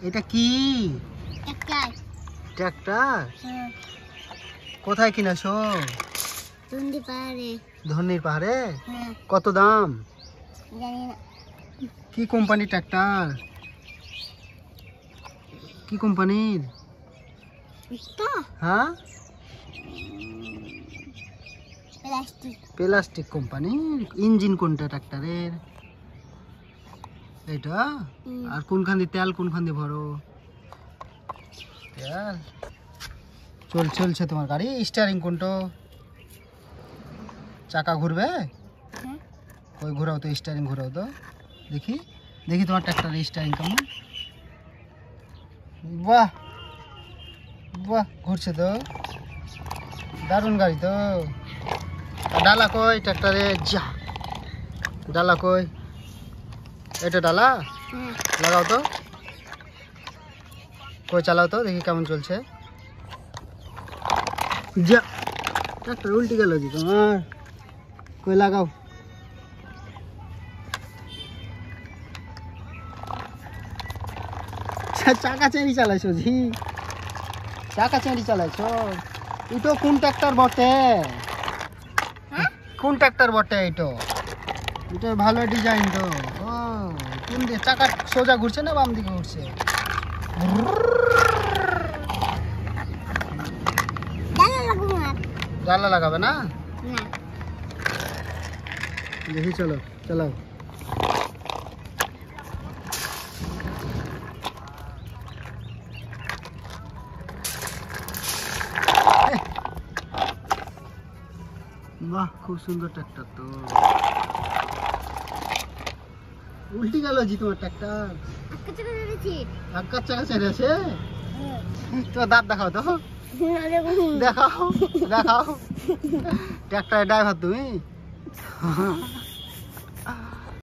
এটা কি? Tractor. Tractor? কোথায় কিনেছো? ধন্যি পাহাড়ে। ধন্যির পাহাড়ে? কত দাম? জানি না। কি কোম্পানি ট্রাক্টর? কি কোম্পানির? হ্যাঁ, প্লাস্টিক। প্লাস্টিক কোম্পানির। ইঞ্জিন কোনটা ট্রাক্টরের? এটা। আর কোনখান দিয়ে তেল, কোনখান দিয়ে ভরো? তেল চলছে তোমার গাড়ি। স্টিয়ারিং কোনটা? চাকা ঘুরবে? ওই ঘোরাও তো, স্টিয়ারিং ঘোরাও তো দেখি। দেখি তোমার ট্রাক্টরের স্টিয়ারিং কেমন। বাহ বাহ, ঘুরছে তো, দারুণ গাড়ি তো। ডালা কই ট্রাক্টরে? যা, ডালা কই? এটা ডালা লাগাও তো, কই চালাও তো দেখি কেমন চলছে। যা, ট্রাক্টর উল্টে গেল জি তোমার। কই লাগাও। চাকা চেঁড়ি চালাইছো জি, চাকা চেঁড়ি চালাইছো। এটা কোন ট্রাক্টর বটে? কোন ট্রাক্টর বটে এটা? এটা ভালো ডিজাইন তো। ও, কোন দিকে চাকা সোজা ঘুরছে না বাম দিকে ঘুরছে? ডালা লাগাবে না? দেখি, চলো চালাও। বাহ, খুব সুন্দর ট্রাক্টর তো। উল্টি গেল জি তোমার ট্রাক্টর। চাকা ছেড়েছে। তোমার দাঁত দেখাও তো, দেখাও দেখাও। ট্রাক্টরের ড্রাইভার তুমি?